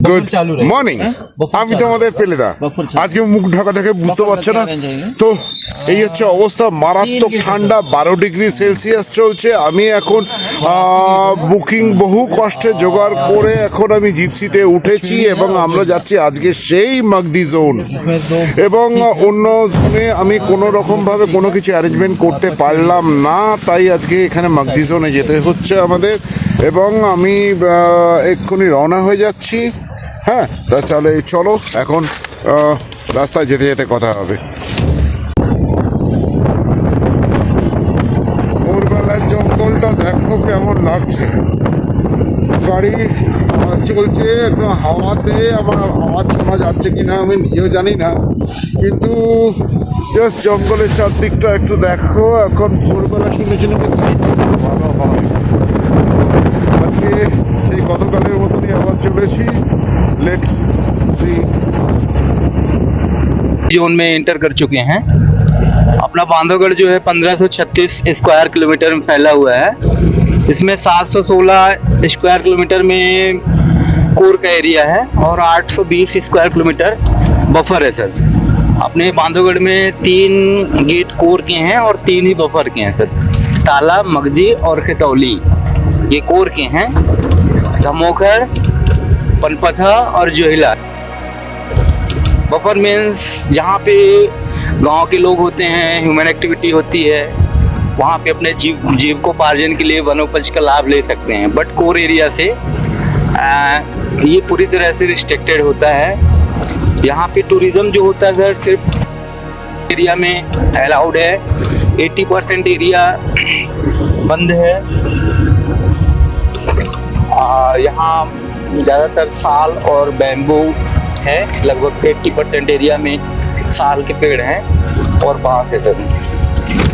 Good morning. আমি তোমাদের পেলেদা। আজকে মুখ ঢাকা দেখে বুঝতে পারছো না তো, এই হচ্ছে অবস্থা। মারাত্মক ঠান্ডা, 12 ডিগ্রি সেলসিয়াস চলছে। আমি এখন বুকিং বহু কষ্টে জোগাড় করে এখন আমি জিপসিতে উঠেছি এবং আমরা যাচ্ছি আজকে সেই মাগদি জোন। এবং অন্য জোনে আমি কোনো রকমভাবে কোনো কিছু অ্যারেঞ্জমেন্ট করতে পারলাম না, তাই আজকে এখানে মাগদি জোনে যেতে হচ্ছে আমাদের। এবং আমি এক্ষুনি রওনা হয়ে যাচ্ছি। হ্যাঁ, তা চলো এখন রাস্তায় যেতে যেতে কথা হবে। ভোরবেলার জঙ্গলটা দেখো কেমন লাগছে। গাড়ি চলছে একদম হাওয়াতে, আমার আওয়াজ শোনা যাচ্ছে কিনা আমি নিজেও জানি না, কিন্তু জাস্ট জঙ্গলের চারদিকটা একটু দেখো। এখন ভোরবেলা শুনেছি নাকি সাইড ভালো হয়। আজকে সেই গতকালের মতনই আবার চলেছি। Let's see. जोन में एंटर कर चुके हैं। अपना बांधवगढ़ जो है 1536 स्क्वायर किलोमीटर में फैला हुआ है। इसमें 716 स्क्वायर किलोमीटर में कोर का एरिया है और 820 स्क्वायर किलोमीटर बफर है सर। अपने बांधवगढ़ में 3 गेट कोर के हैं और 3 ही बफर के हैं सर। ताला, मगदी और खितौली ये कोर के हैं। धमोखर, पनपथा और जोहिला बफर मीन्स जहाँ पे गांव के लोग होते हैं, ह्यूमन एक्टिविटी होती है, वहाँ पे अपने जीविकोपार्जन के लिए वनोपज का लाभ ले सकते हैं। बट कोर एरिया से ये पूरी तरह से रिस्ट्रिक्टेड होता है। यहाँ पे टूरिज्म जो होता है सर सिर्फ एरिया में अलाउड है। 80% एरिया बंद है। यहाँ ज़्यादातर साल और बैम्बू है। लगभग 80% एरिया में साल के पेड़ हैं और बांस है सर।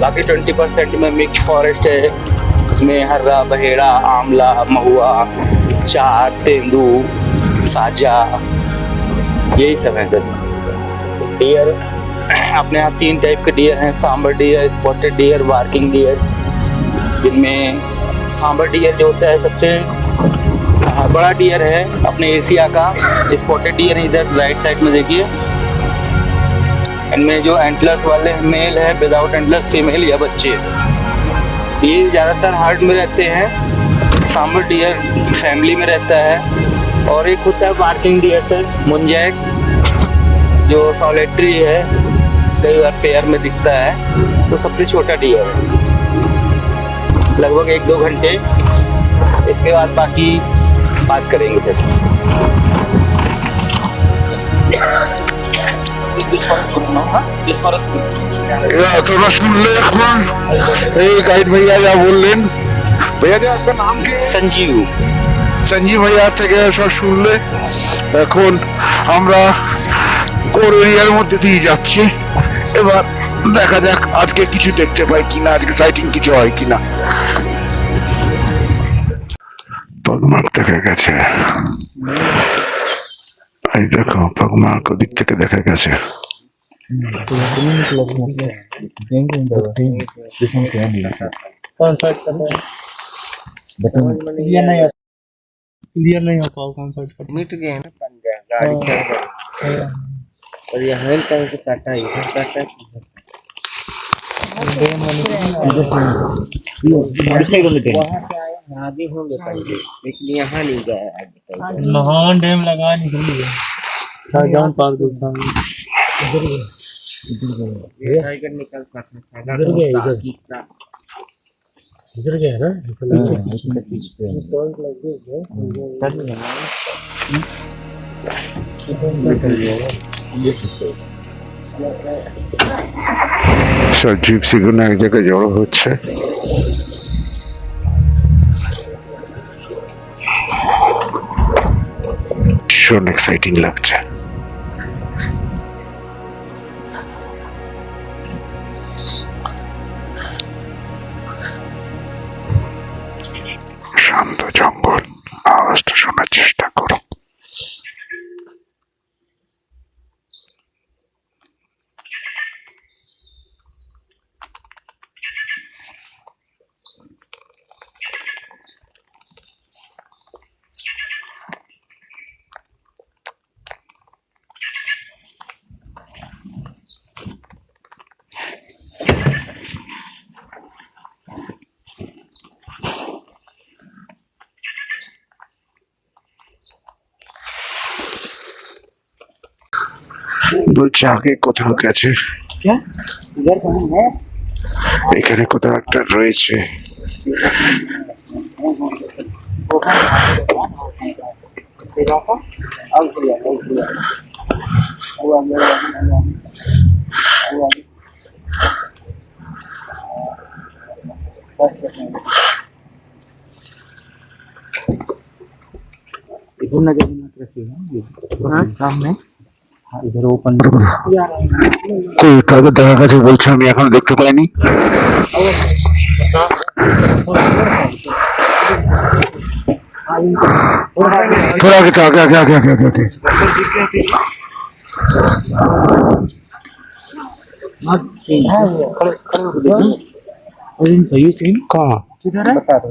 बाकी 20% में मिक्स फॉरेस्ट है। इसमें हर्रा, बहेड़ा, आंवला, महुआ, चार, तेंदू, साजा, यही सब है सर। डियर अपने यहाँ 3 टाइप के डियर हैं। Sambar deer, spotted deer, barking deer. जिनमें सांबर डियर जो होता है सबसे बड़ा डियर है अपने एशिया का। स्पॉटेड डियर इधर राइट साइड में देखिए। इनमें जो एंटलर्स वाले मेल है, विदाउट एंटलर्स फीमेल या बच्चे, ये ज़्यादातर हार्ड में रहते हैं। सांबर डियर फैमिली में रहता है। और एक होता है वार्किंग डियर सर, मुंजैक, जो सॉलिटरी है, कई बार पेयर में दिखता है। तो सबसे छोटा डियर है, लगभग 1-2 घंटे। इसके बाद बाकी बात करेंगे सर। তোমরা শুনলে এখন এই গাইড ভাইয়া যা বললেন। ভাইয়া যে আপনার নাম কি? संजीव। সঞ্জীব ভাইয়া থেকে সব শুনলে। এখন আমরা কোর এরিয়ার মধ্যে দিয়ে যাচ্ছি। এবার দেখা যাক আজকে কিছু দেখতে পাই কিনা, আজকে সাইটিং কিছু হয় কিনা। পগমার্ক দেখা গেছে, এই দেখো পগমার্ক ওদিক থেকে দেখা গেছে। क्लियर नहीं हो पाओ कौन सा मिट गए हैं ना पंजा गाड़ी चल गई और यहाँ कहीं से काटा इधर काटा वहाँ से आए आगे होंगे पंजे, लेकिन यहाँ नहीं गए आगे। नहावन डैम लगा निकलिए शाहजहां पार्क टाइगर निकल सकता है। इधर गया ना সব জিপসি গুলো এক জায়গায় জড়ো হচ্ছে। ভীষণ এক্সাইটিং লাগছে। শান্ত জঙ্গল, আওয়াজটা শোনার চেষ্টা করো। বলছে আগে কোথাও গেছে, এখানে কোথাও একটা রয়েছে। इधर ओपन কই টাইগার দেখা গেছে বলছে, আমি এখনো দেখতে পাইনি। थोड़ा आगे आगे आगे आगे आगे आगे आगे सही सीन कहाँ? किधर है बता दो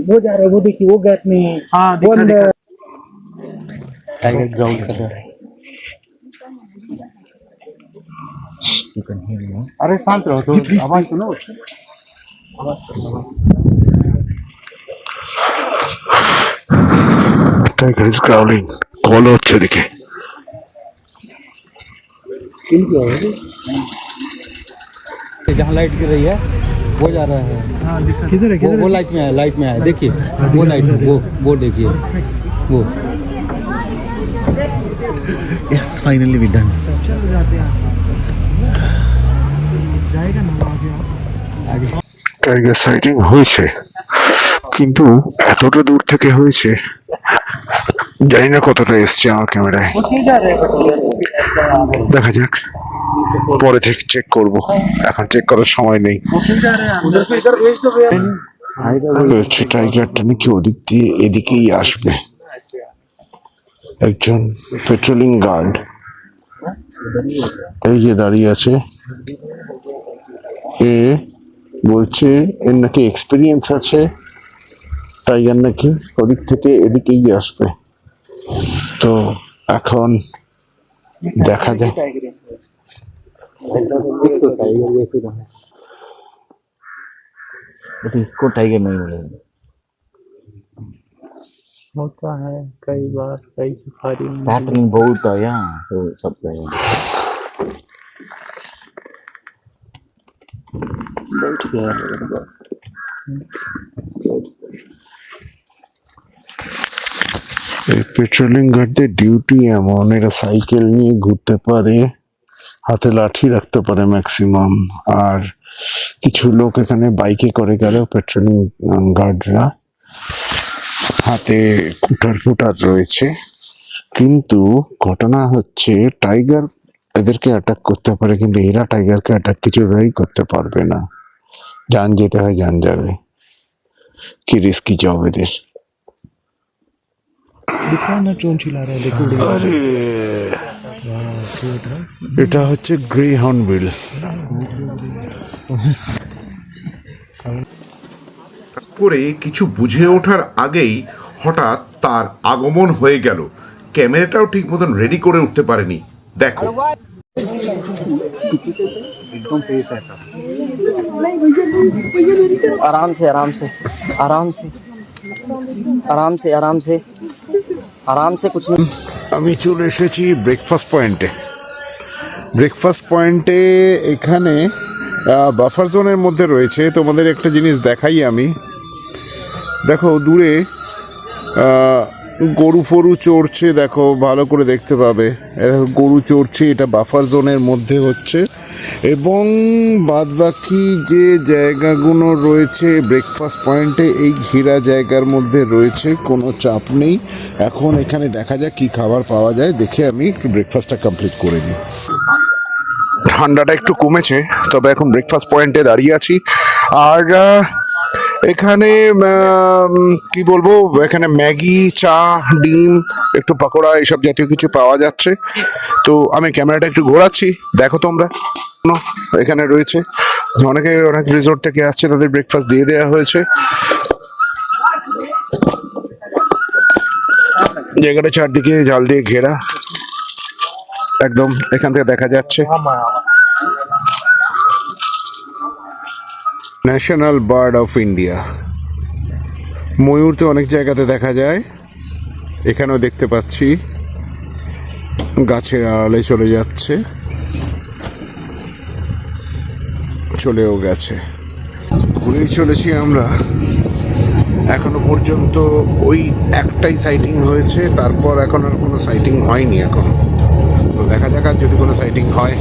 वो जा रहे वो देखिए वो गैप में हाँ टाइगर ग्राउंड कर रहा है अरे शांत रहो तो आवाज सुनो टाइगर इज ग्राउलिंग, कॉल হচ্ছে দেখে। जहाँ लाइट गिर रही है वो जा रहा है। किधर है वो लाइट में है देखिए वो लाइट वो देखिए वो। Yes finally we done tiger sighting হয়েছে, কিন্তু এতটা দূর থেকে হয়েছে জানি না কতটা এসছে আমার ক্যামেরায়। দেখা যাক, পরে থেকে চেক করব, এখন চেক করার সময় নেই। বলছে টাইগারটা নাকি ওদিক দিয়ে এদিকেই আসবে। একজন পেট্রোলিং গার্ড এই যে দাঁড়িয়ে আছে, এ বলছে এর নাকি এক্সপিরিয়েন্স আছে, টাইগার নাকি ওদিক থেকে এদিকেই আসবে। তো এখন দেখা যায়। बट इसको टाइगर नहीं मिलेगा होता है कई बार कई सफारी पैटर्न बहुत है यहाँ तो सब এই পেট্রোলিং গার্ডদের ডিউটি এমন, এরা সাইকেল নিয়ে ঘুরতে পারে, হাতে লাঠি রাখতে পারে ম্যাক্সিমাম। আর কিছু লোক এখানে বাইকে করে গেলেও পেট্রোলিং গার্ডরা হাতে কুটার রয়েছে। কিন্তু ঘটনা হচ্ছে টাইগার এদেরকে অ্যাটাক করতে পারে, কিন্তু এরা টাইগারকে অ্যাটাক কিছুভাবেই করতে পারবে না। জান যেতে হয়, জান যাবে, কি রিস্কি জব এদের। আরে এটা হচ্ছে গ্রে হর্নবিল। করে কিছু বুঝে ওঠার আগেই হঠাৎ তার আগমন হয়ে গেল। ক্যামেরাটাও ঠিক মতন রেডি করে উঠতে পারেনি। দেখো आराम से आराम से आराम से आराम से आराम से आराम से कुछ नहीं। আমি চলে এসেছি ব্রেকফাস্ট পয়েন্টে। এখানে বাফার জোনের মধ্যে রয়েছে। তোমাদের একটা জিনিস দেখাই আমি, দেখো দূরে গরু ফরু চড়ছে, দেখো ভালো করে দেখতে পাবে, গরু চড়ছে, এটা বাফার জোনের মধ্যে হচ্ছে। এবং বাদবাকি যে জায়গাগুলো রয়েছে ব্রেকফাস্ট পয়েন্টে এই ঘেরা জায়গার মধ্যে রয়েছে, কোনো চাপ নেই। এখন এখানে দেখা যাক কি খাবার পাওয়া যায়, দেখে আমি একটু ব্রেকফাস্টটা কমপ্লিট করে নিই। ঠান্ডাটা একটু কমেছে, তবে এখন ব্রেকফাস্ট পয়েন্টে দাঁড়িয়ে আছি। আর এখানে কি বলবো, এখানে ম্যাগি, চা, ডিম, একটু পাকোড়া এইসব জাতীয় কিছু পাওয়া যাচ্ছে। তো আমি ক্যামেরাটা একটু ঘোরাচ্ছি, দেখো তোমরা। এখানে রয়েছে অনেক রিসোর্ট থেকে আসছে, তাদের ব্রেকফাস্ট দিয়ে দেওয়া হয়েছে। জায়গাটা চারদিকে জাল দিয়ে ঘেরা, একদম এখান থেকে দেখা যাচ্ছে। ন্যাশনাল বার্ড অফ ইন্ডিয়া, ময়ূর তো অনেক জায়গাতে দেখা যায়, এখানেও দেখতে পাচ্ছি। গাছের আড়ালে চলে যাচ্ছে, চলেও গেছে। ঘুরেই চলেছি আমরা, এখনো পর্যন্ত ওই একটাই সাইটিং হয়েছে, তারপর এখন আর কোনো সাইটিং হয়নি এখনো। তো দেখা যাক আর যদি কোনো সাইটিং হয়।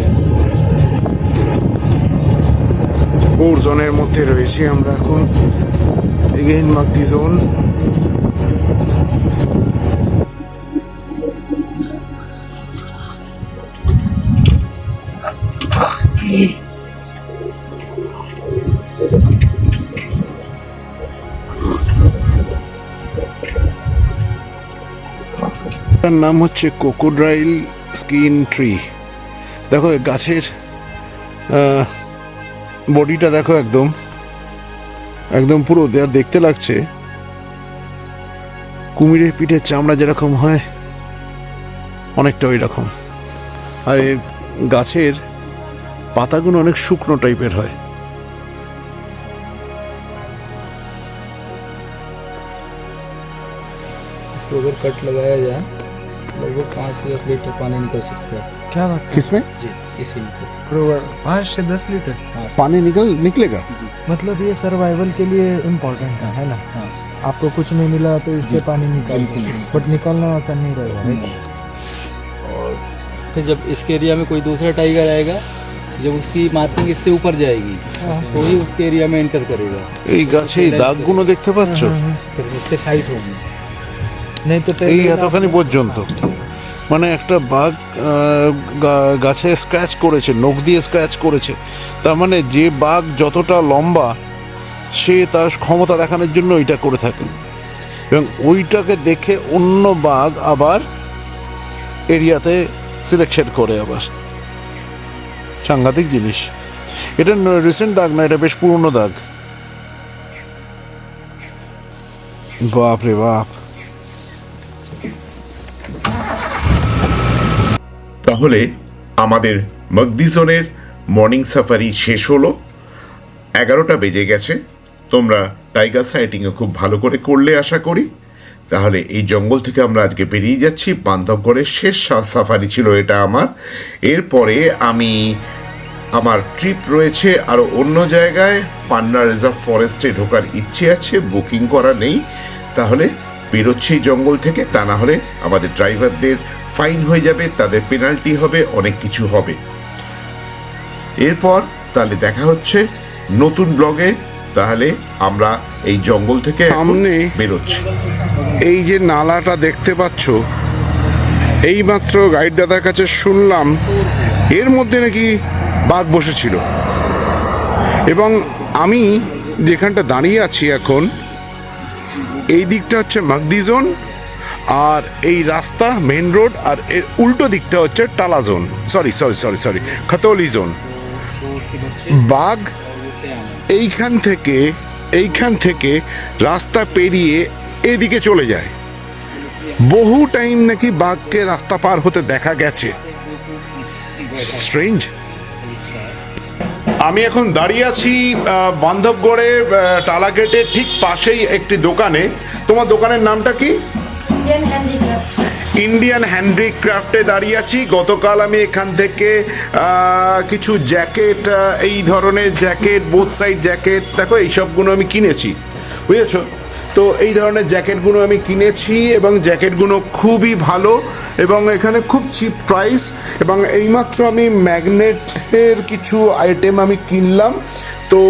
কোর জোনের মধ্যে রয়েছি আমরা এখন, এগেইন মাগদি জোন। তার নাম হচ্ছে কোকোড্রাইল স্কিন ট্রি। দেখো গাছের বডিটা দেখো, একদম একদম পুরো দেখতে লাগছে কুমিরের পিঠের চামড়া যেরকম হয়, অনেকটা ওই রকম। আর এই গাছের পাতাগুলো অনেক শুকনো টাইপের হয়। इसको अगर कट लगाया जाए लगभग 5 से 10 लीटर पानी निकल सकता है। क्या बात? किसमें जी इसी में से 5 से 10 लीटर? पानी निकलेगा? मतलब ये सर्वाइवल के लिए इम्पोर्टेंट है ना? हाँ। आपको कुछ नहीं मिला तो इससे पानी निकाल, बट निकालना आसान नहीं रहेगा, राइट? और फिर जब इसके एरिया में कोई दूसरा टाइगर आएगा, जब उसकी मार्किंग इससे ऊपर जाएगी तो ही उसके एरिया में एंटर करेगा, এই গাছে এই দাগগুলো দেখতে পাচ্ছ? फिर इससे फाइट होगी। नहीं तो এই এতখানি পর্যন্ত, মানে একটা বাঘ গাছে স্ক্র্যাচ করেছে, নখ দিয়ে স্ক্র্যাচ করেছে। তার মানে যে বাঘ যতটা লম্বা সে তার ক্ষমতা দেখানোর জন্য ওইটা করে থাকে, এবং ওইটাকে দেখে অন্য বাঘ আবার এরিয়াতে সিলেকশন করে। আবার সাংঘাতিক জিনিস। এটা রিসেন্ট দাগ না, এটা বেশ পুরনো দাগ। বাপ রে বাপ। তাহলে আমাদের মাগদি জোনের মর্নিং সাফারি শেষ হলো। 11টা বেজে গেছে। তোমরা টাইগার সাইটিংও খুব ভালো করে করলে আশা করি। তাহলে এই জঙ্গল থেকে আমরা আজকে বেরিয়ে যাচ্ছি। বান্ধবগড়ের শেষ সাফারি ছিল এটা আমার। এরপরে আমার ট্রিপ রয়েছে আরও অন্য জায়গায়। পান্না রিজার্ভ ফরেস্টে ঢোকার ইচ্ছে আছে, বুকিং করা নেই। তাহলে বেরোচ্ছি জঙ্গল থেকে, তা না হলে আমাদের ড্রাইভারদের ফাইন হয়ে যাবে, তাদের পেনাল্টি হবে, অনেক কিছু হবে। এরপর তাহলে দেখা হচ্ছে নতুন ব্লগে। তাহলে আমরা এই জঙ্গল থেকে সামনে বেরোচ্ছি। এই যে নালাটা দেখতে পাচ্ছ, এইমাত্র গাইড দাদার কাছে শুনলাম এর মধ্যে নাকি বাঘ বসেছিল। এবং আমি যেখানটা দাঁড়িয়ে আছি এখন, এই দিকটা হচ্ছে মাগদি জোন, আর এই রাস্তা মেন রোড, আর এর উল্টো দিকটা হচ্ছে টালা জোন, সরি খতৌলি জোন। বাঘ এইখান থেকে রাস্তা পেরিয়ে এদিকে চলে যায়। বহু টাইম নাকি বাঘকে রাস্তা পার হতে দেখা গেছে। স্ট্রেঞ্জ। আমি এখন দাঁড়িয়ে আছি বান্ধবগড়ের টালা গেটের ঠিক পাশেই একটি দোকানে। তোমার দোকানের নামটা কি? ইন্ডিয়ান হ্যান্ডিক্রাফটে দাঁড়িয়ে আছি। গতকাল আমি এখান থেকে কিছু জ্যাকেট, এই ধরনের জ্যাকেট, বোথ সাইড জ্যাকেট, দেখো এইসবগুলো আমি কিনেছি, বুঝেছো? তো এই ধরনের জ্যাকেটগুলো আমি কিনেছি এবং জ্যাকেটগুলো খুবই ভালো এবং এখানে খুব চিপ প্রাইস। এবং এইমাত্র আমি ম্যাগনেটের কিছু আইটেম আমি কিনলাম। তো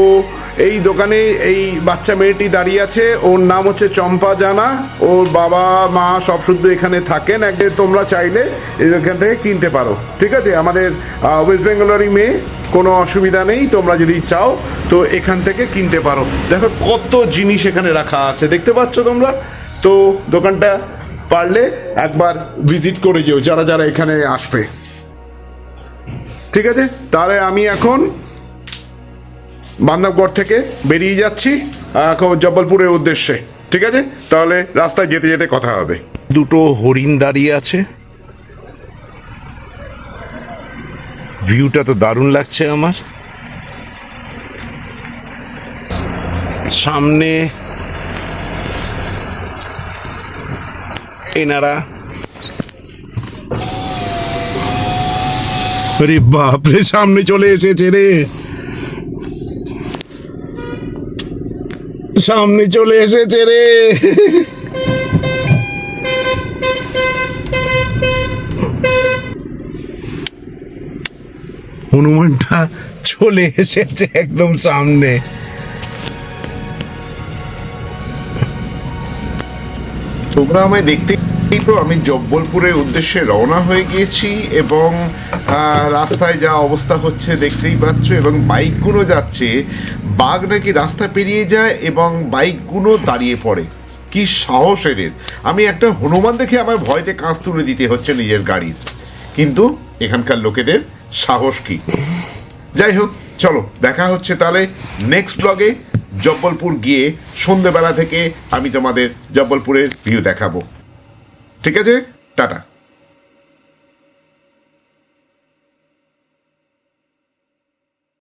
এই দোকানে এই বাচ্চা মেয়েটি দাঁড়িয়ে আছে, ওর নাম হচ্ছে চম্পা জানা। ওর বাবা মা সব শুদ্ধ এখানে থাকেন। তোমরা চাইলে এখান থেকে কিনতে পারো, ঠিক আছে? আমাদের ওয়েস্ট বেঙ্গলেরই মেয়ে, কোনো অসুবিধা নেই। তোমরা যদি চাও তো এখান থেকে কিনতে পারো। দেখো কত জিনিস এখানে রাখা আছে, দেখতে পাচ্ছ তোমরা? তো দোকানটা পারলে একবার ভিজিট করে যেও যারা যারা এখানে আসবে, ঠিক আছে? তাহলে আমি এখন বান্ধবগড় থেকে বেরিয়ে যাচ্ছি এখন জব্বলপুরের উদ্দেশ্যে, ঠিক আছে? তাহলে রাস্তায় যেতে যেতে কথা হবে। দুটো হরিণ দাঁড়িয়ে আছে, ভিউটা তো দারুণ লাগছে আমার। সামনে এনারা আরে বাপরে, সামনে চলে এসেছে রে, সামনে চলে এসেছে রে। হনুমানটা চলে এসেছে একদম সামনে। তোমরা আমায় দেখতে তো আমি জব্বলপুরের উদ্দেশ্যে রওনা হয়ে গিয়েছি এবং রাস্তায় যা অবস্থা হচ্ছে দেখতেই পাচ্ছ, এবং বাইকগুলো যাচ্ছে, বাঘ নাকি রাস্তা পেরিয়ে যায় এবং বাইকগুলো দাঁড়িয়ে পড়ে। কি সাহস এদের! আমি একটা হনুমান দেখে আমার ভয়তে কাঁচ তুলে দিতে হচ্ছে নিজের গাড়ির, কিন্তু এখানকার লোকেদের সাহস কি! যাই হোক, চলো দেখা হচ্ছে তাহলে নেক্সট ব্লগে। জব্বলপুর গিয়ে সন্ধ্যেবেলা থেকে আমি তোমাদের জব্বলপুরের ভিউ দেখাবো। ঠিক আছে, টাটা।